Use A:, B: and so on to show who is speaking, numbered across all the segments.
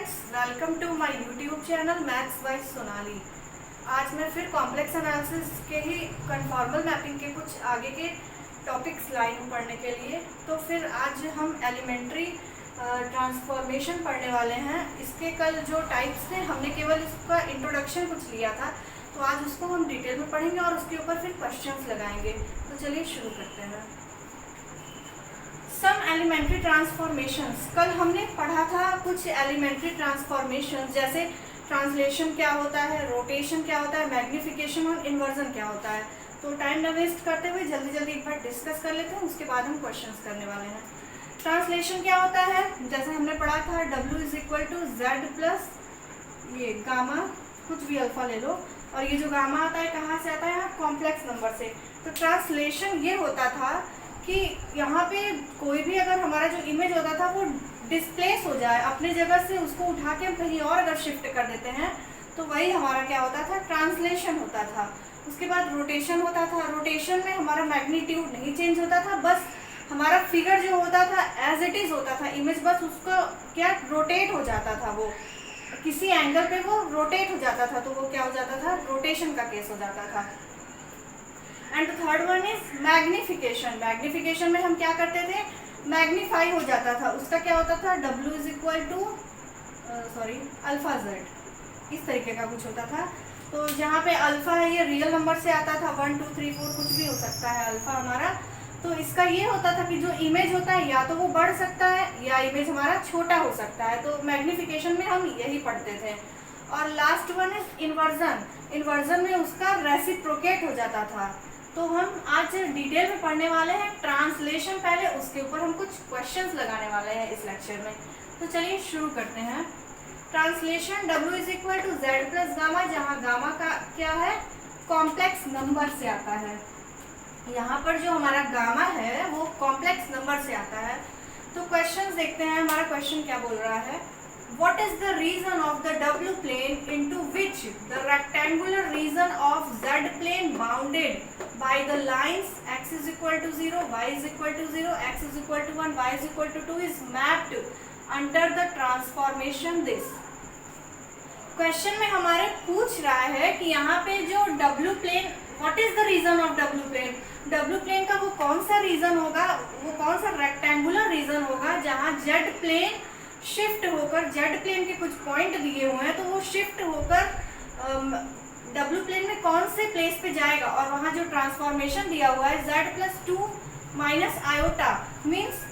A: Friends, welcome to my YouTube channel maths by Sonali. आज मैं फिर कॉम्प्लेक्स एनालिसिस के ही कन्फॉर्मल मैपिंग के कुछ आगे के टॉपिक्स लाई हूँ पढ़ने के लिए। तो फिर आज हम एलिमेंट्री ट्रांसफॉर्मेशन पढ़ने वाले हैं। इसके कल जो टाइप्स थे हमने केवल इसका इंट्रोडक्शन कुछ लिया था, तो आज उसको हम डिटेल में पढ़ेंगे और उसके ऊपर फिर क्वेश्चंस लगाएंगे। तो चलिए शुरू करते हैं। सम एलिमेंट्री ट्रांसफॉर्मेशंस, कल हमने पढ़ा था कुछ एलिमेंट्री ट्रांसफॉर्मेशंस, जैसे ट्रांसलेशन क्या होता है, रोटेशन क्या होता है, मैग्निफिकेशन और इन्वर्जन क्या होता है। तो टाइम न वेस्ट करते हुए जल्दी जल्दी एक बार डिस्कस कर लेते हैं, उसके बाद हम क्वेश्चंस करने वाले हैं। ट्रांसलेशन क्या होता है, जैसे हमने पढ़ा था W is equal to z plus ये गामा, कुछ भी अल्फा ले लो, और ये जो गामा आता है कहाँ से आता है, यहाँ कॉम्प्लेक्स नंबर से। तो ट्रांसलेशन ये होता था कि यहाँ पे कोई भी अगर हमारा जो इमेज होता था वो डिस्प्लेस हो जाए अपने जगह से, उसको उठा के हम कहीं और अगर शिफ्ट कर देते हैं तो वही हमारा क्या होता था, ट्रांसलेशन होता था। उसके बाद रोटेशन होता था। रोटेशन में हमारा मैग्नीट्यूड नहीं चेंज होता था, बस हमारा फिगर जो होता था एज इट इज होता था, इमेज बस उसका क्या रोटेट हो जाता था, वो किसी एंगल पे वो रोटेट हो जाता था, तो वो क्या हो जाता था, रोटेशन का केस हो जाता था। And third one is magnification. Magnification में हम क्या करते थे, मैग्नीफाई हो जाता था, उसका क्या होता था, W is equal to alpha z, इस तरीके का कुछ होता था। तो जहाँ पे अल्फा है ये रियल नंबर से आता था, 1 2 3 4 कुछ भी हो सकता है अल्फा हमारा। तो इसका ये होता था कि जो इमेज होता है या तो वो बढ़ सकता है या इमेज हमारा छोटा हो सकता है। तो मैग्निफिकेशन में हम यही पढ़ते थे। और last one is inversion. Inversion में उसका रेसिप्रोकेट हो जाता था। तो हम आज डिटेल में पढ़ने वाले हैं ट्रांसलेशन, पहले उसके ऊपर हम कुछ क्वेश्चंस लगाने वाले हैं इस लेक्चर में। तो चलिए शुरू करते हैं। Translation W is equal to z plus gamma, जहाँ गामा का क्या है, कॉम्प्लेक्स नंबर से आता है। यहाँ पर जो हमारा गामा है वो कॉम्प्लेक्स नंबर से आता है। तो क्वेश्चंस देखते हैं, हमारा क्वेश्चन क्या बोल रहा है। What is the region of the W plane into which the rectangular region of Z plane bounded by the lines x is equal to 0, y is equal to 0, x is equal to 1, y is equal to 2 is mapped under the transformation this? Question में हमारे पूछ रहा है कि यहाँ पे जो W plane, what is the region of W plane? W plane का वो कौन सा रीजन होगा, वो कौन सा रेक्टेंगुलर रीजन होगा जहाँ Z plane शिफ्ट होकर, जेड प्लेन के कुछ पॉइंट दिए हुए हैं, तो वो शिफ्ट होकर डब्ल्यू प्लेन में कौन से प्लेस पे जाएगा। और वहाँ जो ट्रांसफॉर्मेशन दिया हुआ है z plus 2 minus iota, means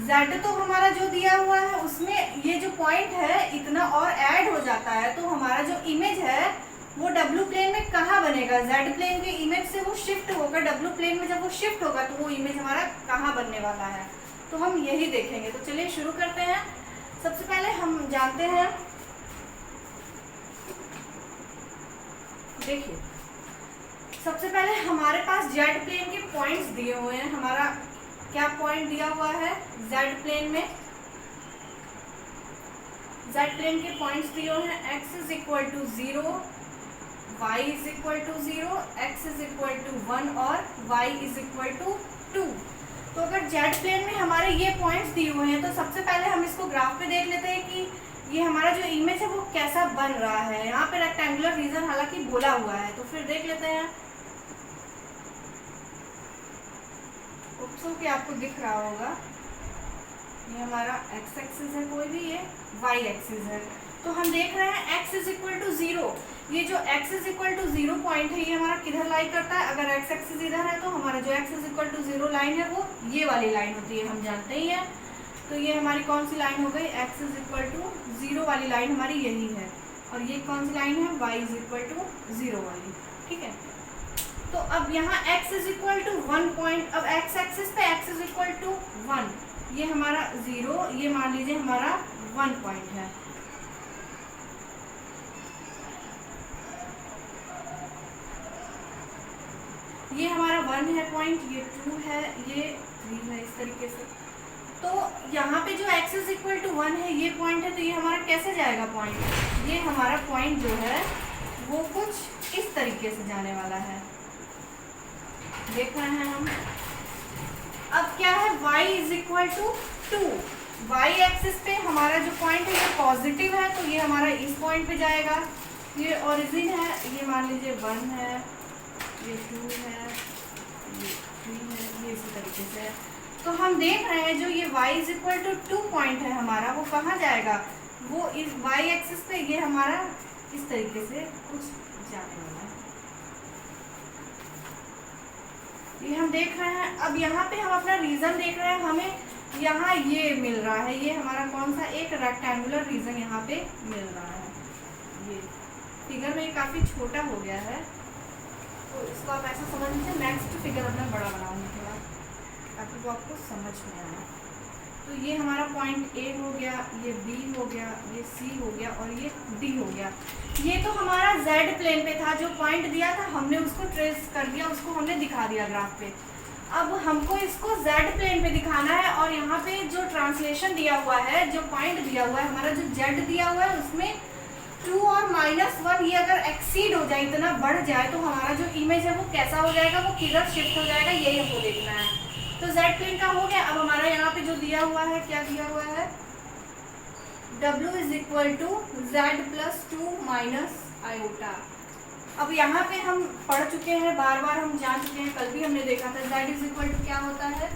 A: z तो हमारा जो दिया हुआ है उसमें ये जो पॉइंट है इतना और ऐड हो जाता है, तो हमारा जो इमेज है वो डब्ल्यू प्लेन में कहाँ बनेगा, जेड प्लेन के इमेज से वो शिफ्ट होकर डब्ल्यू प्लेन में जब वो शिफ्ट होगा तो वो इमेज हमारा कहाँ बनने वाला है, तो हम यही देखेंगे। तो चलिए शुरू करते हैं। सबसे पहले हम जानते हैं, देखिए सबसे पहले हमारे पास जेड प्लेन के पॉइंट्स दिए हुए हैं। हमारा क्या पॉइंट दिया हुआ है जेड प्लेन में, जेड प्लेन के पॉइंट्स दिए हुए हैं x is equal to 0, y is equal to 0, x is equal to 1 और y इज इक्वल टू 2। तो अगर जेड प्लेन में हमारे ये पॉइंट्स दिए हुए हैं तो सबसे पहले हम इसको ग्राफ पे देख लेते हैं कि ये हमारा जो इमेज है वो कैसा बन रहा है। यहाँ पे रेक्टेंगुलर रीजन हालांकि बोला हुआ है, तो फिर देख लेते हैं। कि आपको दिख रहा होगा ये हमारा x एक्सिस है, कोई भी ये y एक्सिस है। तो हम देख रहे हैं x इज इक्वल टू 0, ये जो x is equal to 0 point है ये हमारा किधर लाई करता है, अगर x एक्सिस इधर है तो हमारा जो x is equal to 0 line है वो ये वाली लाइन होती है, हम जानते ही हैं। तो ये हमारी कौन सी लाइन हो गई, x इज इक्वल टू 0 वाली लाइन हमारी यही है, और ये कौन सी लाइन है, y इज इक्वल टू 0 वाली, ठीक है। तो अब यहाँ x is equal to 1 point, अब x एक्सिस पे x इज इक्वल टू 1, ये हमारा 0, ये मान लीजिए हमारा 1 पॉइंट है। ये हमारा 1 है पॉइंट, ये 2 है, ये 3 है, इस तरीके से। तो यहाँ पे जो x इज इक्वल टू 1 है ये पॉइंट है, तो ये हमारा कैसे जाएगा पॉइंट, ये हमारा पॉइंट जो है वो कुछ इस तरीके से जाने वाला है, देख रहे हैं हम। अब क्या है, y is equal to 2, y axis पे हमारा जो पॉइंट है ये पॉजिटिव है, तो ये हमारा इस पॉइंट पे जाएगा। ये ओरिजिन है, ये मान लीजिए 1 है, ये 2 है, ये 3 है, ये इसी तरीके से है। तो हम देख रहे हैं जो ये y is equal to 2 point है हमारा, वो कहाँ जाएगा, वो इस y एक्सिस पे ये हमारा इस तरीके से कुछ जाने वाला है। ये हम देख रहे हैं। अब यहाँ पे हम अपना रीजन देख रहे हैं, हमें यहाँ ये मिल रहा है, ये हमारा कौन सा एक रेक्टेंगुलर रीजन यहाँ पे मिल रहा है। ये फिगर में काफ़ी छोटा हो गया है, तो इसको आप ऐसा समझ लीजिए। नेक्स्ट फिगर अपना बड़ा बनाऊंगी थोड़ा, ताकि वो आपको समझ में आए। तो ये हमारा पॉइंट A हो गया, ये B हो गया, ये C हो गया और ये D हो गया। ये तो हमारा Z प्लेन पे था, जो पॉइंट दिया था हमने उसको ट्रेस कर दिया, उसको हमने दिखा दिया ग्राफ पे। अब हमको इसको Z प्लेन पे दिखाना है, और यहाँ पे जो ट्रांसलेशन दिया हुआ है, जो पॉइंट दिया हुआ है हमारा, जो Z दिया हुआ है उसमें 2 और -1 ये अगर एक्सीड हो जाए, इतना बढ़ जाए, तो हमारा जो इमेज है वो कैसा हो जाएगा, वो किधर शिफ्ट हो जाएगा, यही हमको देखना है। तो Z प्लेन का हो गया। अब हमारा यहाँ पे जो दिया हुआ है, क्या दिया हुआ है, W is equal to Z plus 2 minus iota. अब यहाँ पे हम पढ़ चुके हैं, बार बार हम जान चुके हैं, कल भी हमने देखा था। Z इज इक्वल टू क्या होता है,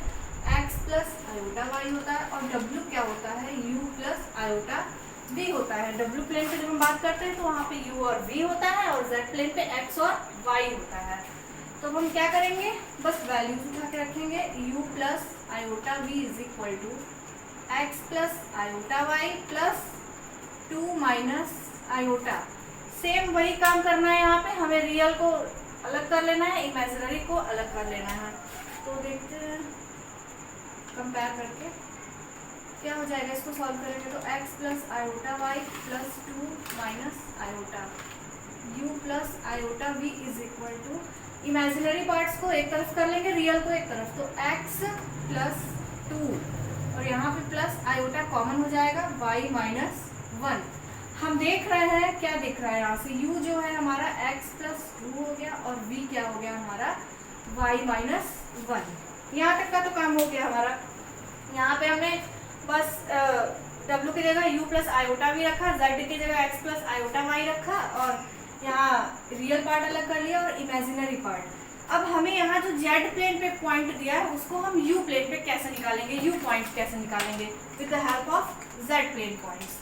A: x प्लस आयोटा y होता है, और W क्या होता है, u प्लस आयोटा v होता है। W प्लेन पे जब हम बात करते हैं तो वहाँ पे u और v होता है, और Z प्लेन पे x और y होता है। तो हम क्या करेंगे, बस वैल्यूज उठा के रखेंगे। u plus iota v is equal to x plus iota y plus 2 minus iota. Same वही काम करना है यहाँ पे, हमें रियल को अलग कर लेना है, इमेजिनरी को अलग कर लेना है। तो देखते हैं कंपेयर करके क्या हो जाएगा। इसको सॉल्व करेंगे तो x plus iota y plus 2 minus iota u plus iota v is equal to, imaginary parts को एक तरफ कर लेंगे, रियल को एक तरफ, तो x प्लस 2 और यहाँ पे प्लस आयोटा कॉमन हो जाएगा, y माइनस 1। हम देख रहे हैं क्या दिख रहा है यहाँ से, u जो है हमारा x प्लस 2 हो गया, और v क्या हो गया हमारा y माइनस 1। यहाँ तक का तो काम हो गया हमारा। यहाँ पे हमने बस w की जगह u प्लस आयोटा भी रखा, z की जगह x प्लस आयोटा y रखा, और यहाँ रियल पार्ट अलग कर लिया और इमेजिनरी पार्ट। अब हमें यहाँ जो z प्लेन पे पॉइंट दिया है उसको हम u प्लेन पे कैसे निकालेंगे, u पॉइंट कैसे निकालेंगे, with the help of z plane points.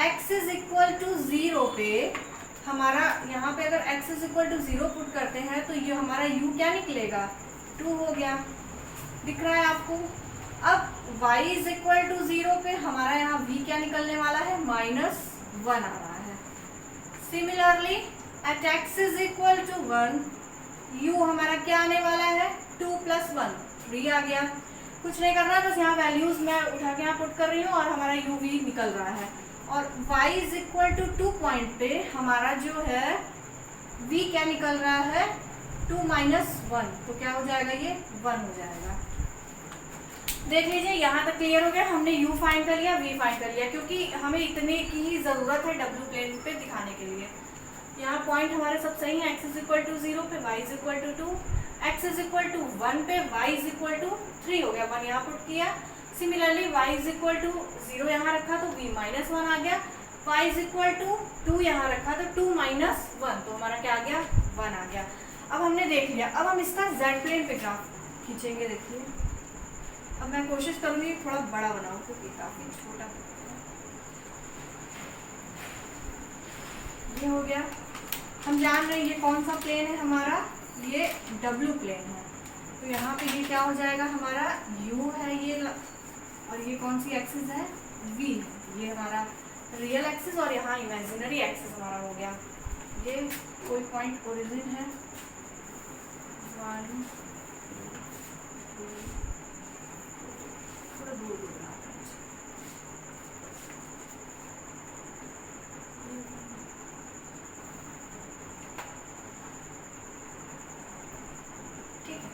A: x is equal to 0 पे हमारा, यहाँ पे अगर x is equal to 0 put करते हैं तो ये हमारा u क्या निकलेगा, 2 हो गया, दिख रहा है आपको। अब y इज इक्वल टू 0 पे हमारा यहाँ v क्या निकलने वाला है, -1 आ रहा है। Similarly at x is equal to 1 u हमारा क्या आने वाला है, 2 प्लस 1 3 आ गया। कुछ नहीं करना, बस यहाँ वैल्यूज मैं उठा के यहाँ पुट कर रही हूँ और हमारा u v निकल रहा है। और y is equal to 2 point पे हमारा जो है v क्या निकल रहा है, 2 माइनस 1, तो क्या हो जाएगा, ये 1 हो जाएगा। देख लीजिए यहाँ तक क्लियर हो गया। हमने u फाइंड कर लिया, v फाइंड कर लिया, क्योंकि हमें इतने की ही ज़रूरत है w प्लेन पे दिखाने के लिए। यहाँ पॉइंट हमारे सब सही है, x इज इक्वल टू 0 पे y is equal to 2, x is equal to 1 पे y इज इक्वल टू 3 हो गया, 1 यहाँ पुट किया। Similarly y is equal to 0 यहाँ रखा तो v माइनस 1 आ गया, y इज इक्वल टू 2 यहाँ रखा तो 2 माइनस 1, तो हमारा क्या आ गया, 1 आ गया। अब हमने देख लिया, अब हम इसका z प्लेन पे ग्राफ खींचेंगे। देखिए अब मैं कोशिश करूँगी थोड़ा बड़ा बनाऊँ, क्योंकि काफ़ी छोटा ये हो गया। हम जान रहे हैं ये कौन सा प्लेन है हमारा, ये W प्लेन है। तो यहाँ पे ये क्या हो जाएगा हमारा, U है ये, और ये कौन सी एक्सिस है, V, ये हमारा रियल एक्सिस, और यहाँ इमेजिनरी एक्सिस हमारा हो गया। ये कोई पॉइंट ओरिजिन है, 1 थोड़ा दूर दूर बनाते हैं, ठीक है।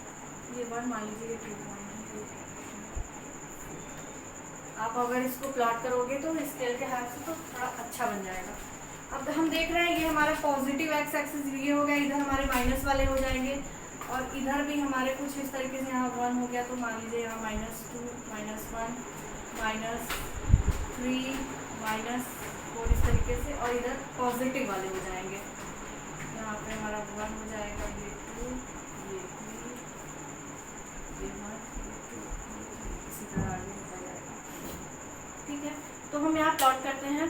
A: ये 1 मान लीजिए, 2 पॉइंट है। आप अगर इसको प्लॉट करोगे तो स्केल के हाथ से तो थोड़ा अच्छा बन जाएगा। अब हम देख रहे हैं ये हमारा पॉजिटिव एक्स एक्सिस ये हो गया, इधर हमारे माइनस वाले हो जाएंगे, और इधर भी हमारे कुछ इस तरीके से यहाँ 1 हो गया, तो मान लीजिए यहाँ -2 -1 -3 -4 इस तरीके से, और इधर पॉजिटिव वाले हो जाएंगे। यहाँ पे हमारा 1 हो जाएगा, ये 2, ये 3, ये 1, ये 2, इसी तरह आगे होता जाएगा। ठीक है, तो हम यहाँ प्लॉट करते हैं।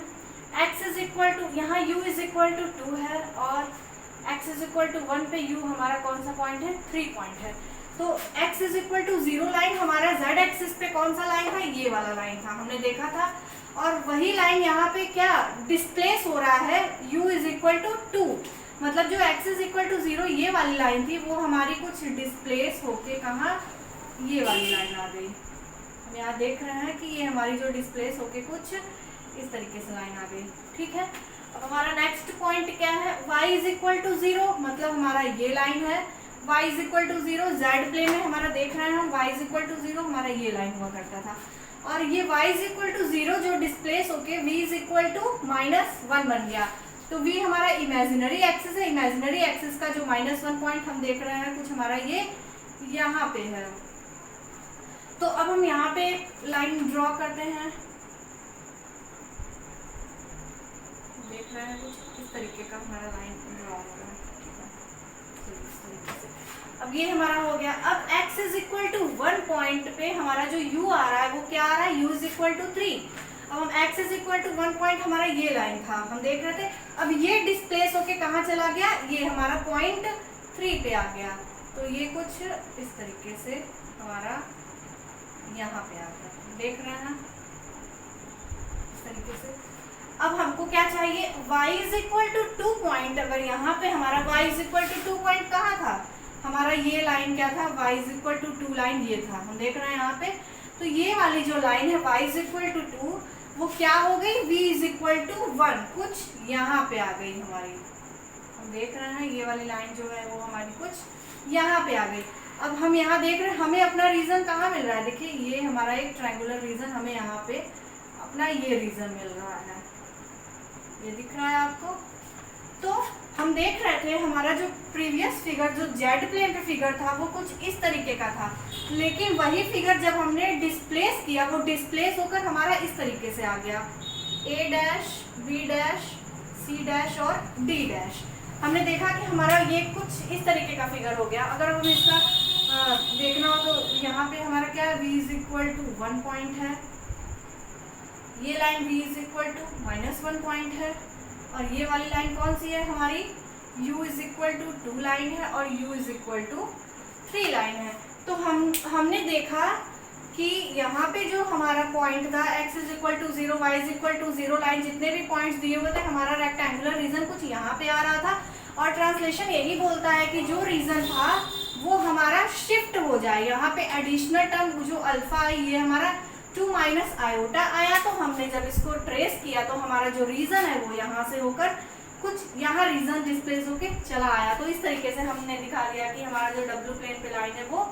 A: x इज इक्वल टू, यहाँ u इज इक्वल टू 2 है, और x इज इक्वल टू 1 पे u हमारा कौन सा पॉइंट है, 3 पॉइंट है। तो x is equal to 0 line हमारा z एक्सिस पे कौन सा लाइन था, ये वाला लाइन था, हमने देखा था। और वही लाइन यहाँ पे क्या डिस्प्लेस हो रहा है, u इज इक्वल टू 2, मतलब जो x इज इक्वल टू 0 ये वाली लाइन थी, वो हमारी कुछ डिस्प्लेस होके कहाँ, ये वाली लाइन आ गई। हम यहाँ देख रहे हैं कि ये हमारी जो डिस्प्लेस होके कुछ इस तरीके से लाइन आ गई। ठीक है, अब हमारा नेक्स्ट पॉइंट क्या है, y इज इक्वल टू 0, मतलब हमारा ये लाइन है, y is equal to 0, z plane में हमारा देख रहे हैं हम, y इज इक्वल टू 0 हमारा ये लाइन हुआ करता था। और ये y इज इक्वल टू 0 जो डिस्प्लेस होके v इज इक्वल टू -1 बन गया। तो v हमारा इमेजिनरी एक्सिस है, इमेजिनरी एक्सिस का जो -1 पॉइंट हम देख रहे हैं कुछ हमारा ये यहाँ पे है। तो अब हम यहाँ पे लाइन ड्रॉ करते हैं, देख रहे हैं कुछ इस तरीके का हमारा लाइन ड्रॉ हो रहा है। इस तरीके से अब ये हमारा हो गया। अब x is equal to 1 point पे हमारा जो u आ रहा है वो क्या आ रहा है, u इज इक्वल टू 3। अब हम x is equal to 1 point, हमारा ये लाइन था हम देख रहे थे, अब ये डिस्प्लेस होके कहाँ चला गया, ये हमारा पॉइंट 3 पे आ गया। तो ये कुछ इस तरीके से हमारा यहाँ पे आ गया, देख रहे हैं इस तरीके से। अब हमको क्या चाहिए, y is equal to 2 point, अगर यहाँ पे हमारा y is equal to 2 point कहाँ था, हमारा ये लाइन क्या था, y is equal to 2 line ये था, हम देख रहे हैं यहाँ पे। तो ये वाली जो लाइन है y इज इक्वल टू 2 वो क्या हो गई, v इज इक्वल टू 1, कुछ यहाँ पे आ गई हमारी, हम देख रहे हैं ये वाली लाइन जो है वो हमारी कुछ यहाँ पे आ गई। अब हम यहाँ देख रहे हैं हमें अपना रीजन कहाँ मिल रहा है, देखिए ये हमारा एक ट्रायंगुलर रीजन, हमें यहाँ पे अपना ये रीजन मिल रहा है, ये दिख रहा है आपको। तो हम देख रहे थे हमारा जो प्रीवियस फिगर जो जेड प्लेन पे फिगर था वो कुछ इस तरीके का था, लेकिन वही फिगर जब हमने डिस्प्लेस किया वो डिस्प्लेस होकर हमारा इस तरीके से आ गया, a dash, b dash, c dash और d डैश। हमने देखा कि हमारा ये कुछ इस तरीके का फिगर हो गया। अगर हमें इसका देखना हो तो यहाँ पे हमारा क्या है, v is equal to 1 point है, ये line v is equal to -1 point है, और ये वाली लाइन कौन सी है हमारी, u is equal to 2 line है, और u is equal to 3 line है। तो हमने देखा कि यहाँ पे जो हमारा पॉइंट था x is equal to 0, y is equal to 0 line, जितने भी पॉइंट्स दिए हुए थे हमारा रेक्टेंगुलर रीजन कुछ यहाँ पे आ रहा था, और ट्रांसलेशन यही बोलता है कि जो रीजन था वो हमारा शिफ्ट हो जाए, यहाँ पे एडिशनल टर्म जो अल्फा है ये हमारा 2 माइनस आयोटा आया। तो हमने जब इसको ट्रेस किया तो हमारा जो रीजन है वो यहाँ से होकर कुछ यहाँ रीजन डिस्प्लेस होके चला आया। तो इस तरीके से हमने दिखा दिया कि हमारा जो डब्ल्यू प्लेन पे लाइन है वो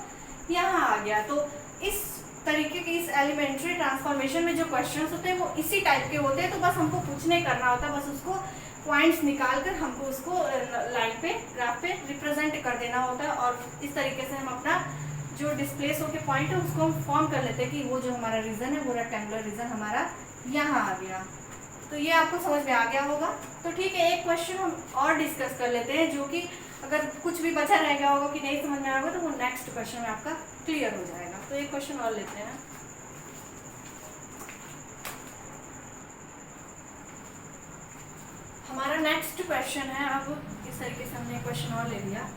A: यहाँ आ गया। तो इस तरीके के इस एलिमेंट्री ट्रांसफॉर्मेशन में जो क्वेश्चंस होते हैं वो इसी टाइप के होते हैं। तो बस हमको कुछ नहीं करना होता, बस उसको पॉइंट्स निकाल कर हमको उसको लाइन पे ग्राफ पे रिप्रेजेंट कर देना होता है, और इस तरीके से हम अपना जो डिस्प्लेस होके पॉइंट है उसको हम फॉर्म कर लेते हैं कि वो जो हमारा रीजन है वो रेक्टेंगुलर रीजन हमारा यहाँ आ गया। तो ये आपको समझ में आ गया होगा। तो ठीक है, एक क्वेश्चन हम और डिस्कस कर लेते हैं, जो कि अगर कुछ भी बचा रह गया होगा कि नहीं समझ में आएगा तो वो नेक्स्ट क्वेश्चन में आपका क्लियर हो जाएगा। तो एक क्वेश्चन और लेते हैं। हमारा नेक्स्ट क्वेश्चन है, अब इस तरीके से हमने क्वेश्चन और ले लिया।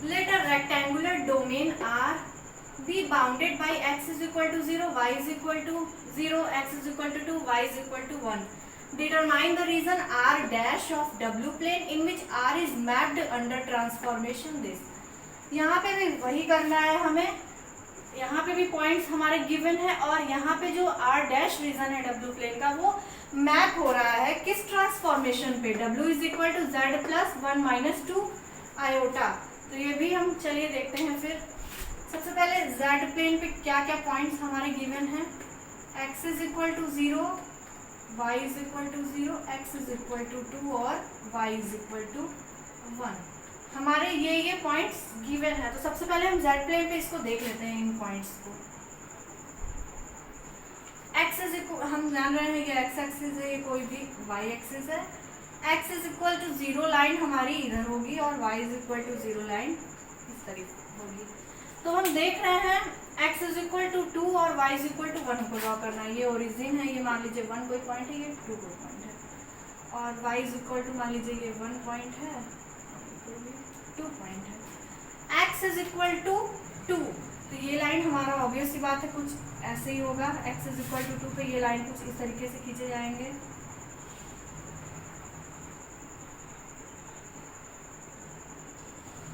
A: Let a rectangular domain R be bounded by x is equal to 0, y is equal to 0, x is equal to 2, y is equal to 1. Determine the region r dash of w plane in which r is mapped under transformation this. यहाँ पे भी वही करना है हमें, यहाँ पे भी पॉइंट्स हमारे गिवन है, और यहाँ पे जो r डैश रीजन है w प्लेन का वो मैप हो रहा है किस ट्रांसफॉर्मेशन पे, w is equal to z plus 1 minus 2 iota. तो ये भी हम चलिए देखते हैं। फिर सबसे पहले z प्लेन पे क्या क्या पॉइंट्स हमारे गिवन हैं, x is equal to 0, y is equal to 0, x is equal to 2 और y इज इक्वल टू 1। हमारे ये पॉइंट्स गिवन है। तो सबसे पहले हम z प्लेन पे इसको देख लेते हैं, इन पॉइंट्स को। एक्स इज इक्वल, हम जान रहे हैं ये एक्स एक्सिस है, ये कोई भी वाई एक्सिस है। X is equal to 0 line हमारी इधर होगी और y is equal to 0 line इस तरीके होगी। तो हम देख रहे हैं एक्स इज इक्वल टू 2 और वाई इज इक्वल टू 1 को ड्रॉ करना है। ये ओरिजिन है, ये मान लीजिए 1 कोई पॉइंट है, ये 2 कोई पॉइंट है, और वाई इज इक्वल टू मान लीजिए ये 1 पॉइंट है, 2 पॉइंट है। एक्स इज इक्वल टू 2, तो ये लाइन हमारा ऑब्वियस सी बात है कुछ ऐसे ही होगा। एक्स इज इक्वल टू 2 पे ये लाइन कुछ इस तरीके से खींचे जाएंगे।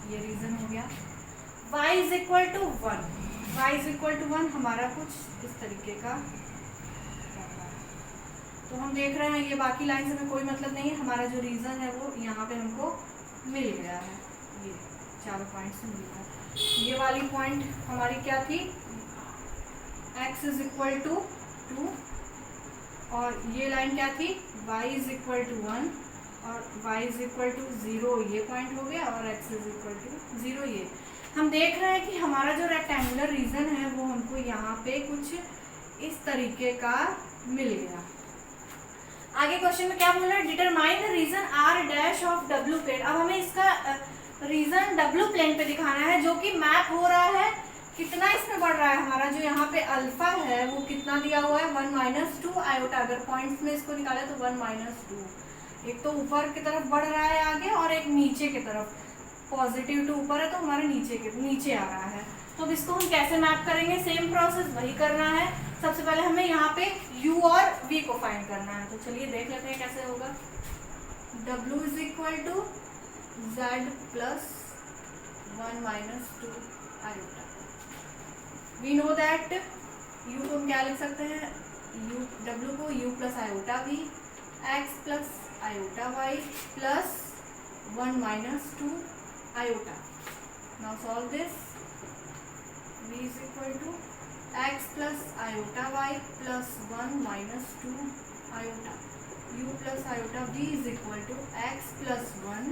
A: ये रीजन हो गया। y is equal to 1, y is equal to 1 हमारा कुछ इस तरीके का। तो हम देख रहे हैं ये बाकी लाइन से हमें कोई मतलब नहीं है, हमारा जो रीजन है वो यहाँ पे हमको मिल गया है, ये चारों पॉइंट से मिल गया। ये वाली पॉइंट हमारी क्या थी, x इज इक्वल टू 2, और ये लाइन क्या थी, y इज इक्वल टू 1 और y इज इक्वल टू 0, ये पॉइंट हो गया, और x इज इक्वल टू 0 ये। हम देख रहे हैं कि हमारा जो रेक्टेंगुलर रीजन है वो हमको यहाँ पे कुछ इस तरीके का मिल गया। आगे क्वेश्चन में क्या बोल रहा है, determine the region R dash of W plane. अब हमें इसका रीजन डब्ल्यू प्लेन पे दिखाना है, जो कि मैप हो रहा है कितना इसमें बढ़ रहा है हमारा, जो यहाँ पे अल्फा है वो कितना दिया हुआ है 1 - 2 आयोटा। अगर पॉइंट्स में इसको निकाले तो 1 - 2, एक तो ऊपर की तरफ बढ़ रहा है आगे और एक नीचे की तरफ, पॉजिटिव टू ऊपर है तो हमारे नीचे आ रहा है। तो अब इसको हम कैसे मैप करेंगे, सेम प्रोसेस वही करना है। सबसे पहले हमें यहाँ पे u और v को फाइंड करना है, तो चलिए देख लेते हैं कैसे होगा। w is equal to z plus 1 - 2 iota. We know that u को हम क्या लिख सकते हैं, w को u plus iota v, x plus iota y plus 1 - 2 iota. Now solve this, v is equal to x plus iota y plus 1 - 2 iota, u plus iota v is equal to x plus 1,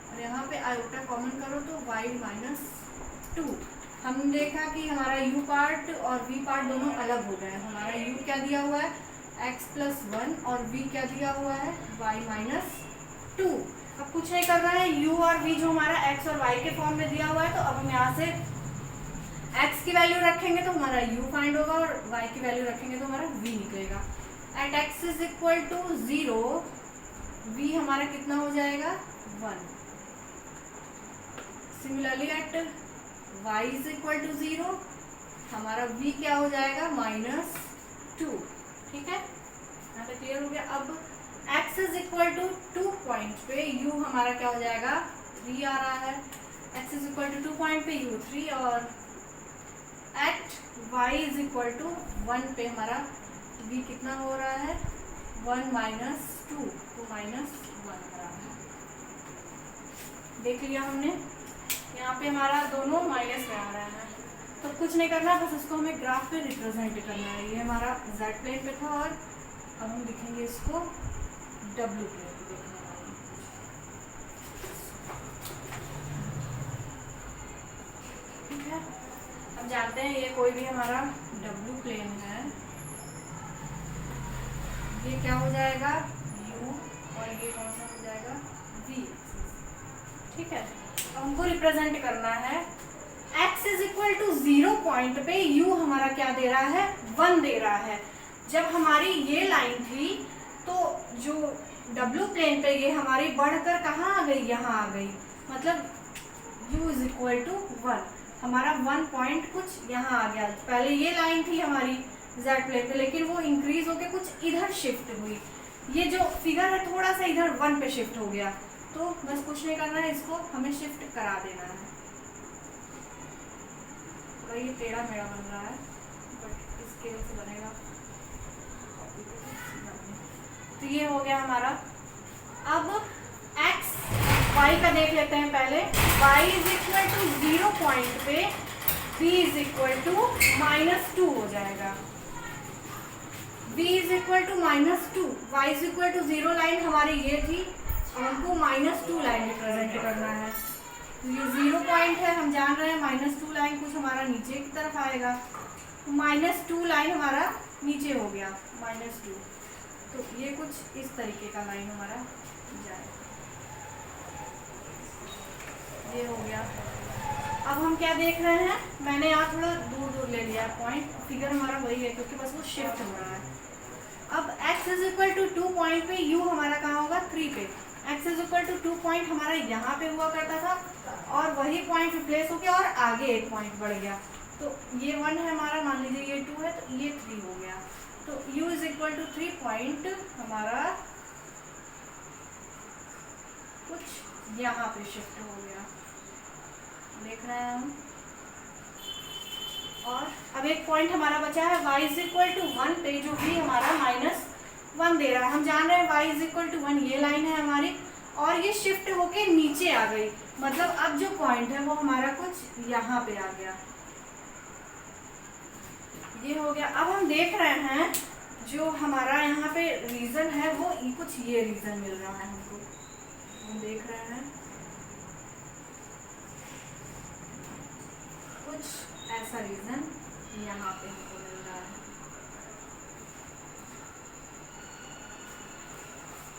A: और यहाँ पे iota common करो तो y - 2। हमने देखा कि हमारा u part और v पार्ट दोनों अलग हो गए। हमारा u क्या दिया हुआ है x प्लस 1 और v क्या दिया हुआ है y - 2। अब कुछ नहीं करना है, u और v जो हमारा x और y के फॉर्म में दिया हुआ है, तो अब हम यहाँ से x की वैल्यू रखेंगे तो हमारा u फाइंड होगा और y की वैल्यू रखेंगे तो हमारा v निकलेगा। At x is equal to 0, v हमारा कितना हो जाएगा 1। Similarly at y is equal to 0, हमारा v क्या हो जाएगा -2। ठीक है, यहाँ पे क्लियर हो गया। अब x is equal to 2 point पे u हमारा क्या हो जाएगा 3 आ रहा है। x is equal to 2 point पे u 3, और at y is equal to 1 पे हमारा v कितना हो रहा है 1 - 2, तो -1 आ रहा है। देख लिया हमने, यहाँ पे हमारा दोनों माइनस में आ रहा है। तो कुछ नहीं करना, बस इसको हमें ग्राफ पे रिप्रेजेंट करना है। ये हमारा z प्लेन पे था और अब हम लिखेंगे इसको w प्लेन पे देखने वाले। ठीक है, हम जानते हैं ये कोई भी हमारा w प्लेन है, ये क्या हो जाएगा u और ये कौन सा हो जाएगा v। ठीक है, अब हमको रिप्रेजेंट करना है x is equal to 0 point पे u हमारा क्या दे रहा है 1 दे रहा है। जब हमारी ये लाइन थी तो जो w प्लेन पे ये हमारी बढ़कर कहाँ आ गई, यहाँ आ गई, मतलब u इज इक्वल टू 1, हमारा 1 पॉइंट कुछ यहाँ आ गया। पहले ये लाइन थी हमारी z प्लेन पे, लेकिन वो इंक्रीज होके कुछ इधर शिफ्ट हुई, ये जो फिगर है थोड़ा सा इधर 1 पे शिफ्ट हो गया। तो बस कुछ नहीं करना है, इसको हमें शिफ्ट करा देना है। थोड़ा ये टेढ़ा मेढ़ा बन रहा है, बट इस स्केल से बनेगा। तो ये हो गया हमारा। अब x y का देख लेते हैं पहले। y is equal to 0 point पे v इज इक्वल टू -2 हो जाएगा। v is equal to -2, y is equal to 0 line हमारी ये थी, हमको -2 लाइन रिप्रेजेंट करना है। तो ये 0 पॉइंट है, हम जान रहे हैं -2 लाइन कुछ हमारा नीचे की तरफ आएगा, तो -2 लाइन हमारा नीचे हो गया -2। तो ये कुछ इस तरीके का लाइन हमारा जाए, ये हो गया। अब हम क्या देख रहे हैं, मैंने यहाँ थोड़ा दूर दूर ले लिया पॉइंट, फिगर हमारा वही है क्योंकि बस वो शिफ्ट हो रहा है। अब x is equal to 2 point पे u हमारा कहाँ होगा 3 पे। x is equal to 2 point हमारा यहाँ पे हुआ करता था और वही पॉइंट रिप्लेस हो गया और आगे एक पॉइंट बढ़ गया। तो ये 1 है हमारा, मान लीजिए ये 2 है तो ये 3 हो गया। तो u is equal to 3 point हमारा कुछ यहाँ पे शिफ्ट हो गया, देख रहे हैं हम। और अब एक पॉइंट हमारा बचा है y इज इक्वल टू 1 पे, जो भी हमारा -1 दे रहा है। हम जान रहे हैं y इज इक्वल टू 1, ये लाइन है हमारी, और ये शिफ्ट होके नीचे आ गई, मतलब अब जो पॉइंट है वो हमारा कुछ यहाँ पे आ गया, ये हो गया। अब हम देख रहे हैं जो हमारा यहाँ पे रीजन है वो कुछ ये रीजन मिल रहा है हमको, हम देख रहे हैं कुछ ऐसा रीजन यहाँ पे हमको मिल रहा है।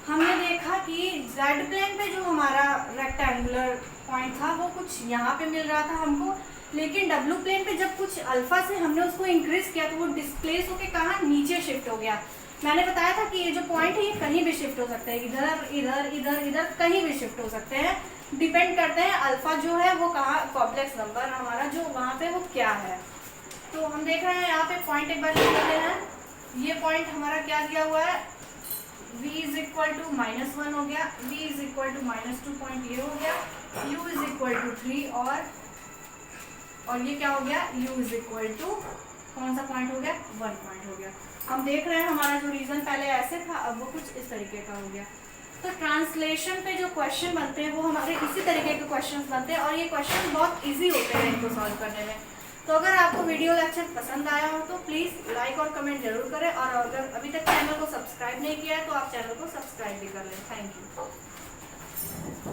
A: हमने देखा कि z प्लेन पे जो हमारा रेक्टेंगुलर पॉइंट था वो कुछ यहाँ पे मिल रहा था हमको, लेकिन w प्लेन पे जब कुछ अल्फा से हमने उसको इंक्रीज किया तो वो डिस्प्लेस होके कहाँ नीचे शिफ्ट हो गया। मैंने बताया था कि ये जो पॉइंट है ये कहीं भी शिफ्ट हो सकते हैं, इधर इधर इधर इधर कहीं भी शिफ्ट हो सकते हैं, डिपेंड करते हैं अल्फा जो है वो कहाँ, कॉम्प्लेक्स नंबर हमारा जो वहाँ पे वो क्या है। तो हम देख रहे हैं यहाँ पे पॉइंट एक बार लिख लेते हैं। ये पॉइंट हमारा क्या दिया हुआ है, v इज इक्वल टू -1 हो गया, v is equal to -2 point ये हो गया, u इज इक्वल टू 3 और ये क्या हो गया, u इज इक्वल टू कौन सा पॉइंट हो गया 1 पॉइंट हो गया। हम देख रहे हैं हमारा जो रीजन पहले ऐसे था अब वो कुछ इस तरीके का हो गया। तो ट्रांसलेशन पे जो क्वेश्चन बनते हैं वो हमारे इसी तरीके के क्वेश्चंस बनते हैं और ये क्वेश्चन बहुत इजी होते हैं इनको सॉल्व करने में। तो अगर आपको वीडियो लेक्चर पसंद आया हो तो प्लीज़ लाइक और कमेंट जरूर करें, और अगर अभी तक चैनल को सब्सक्राइब नहीं किया है तो आप चैनल को सब्सक्राइब भी कर लें। Thank you.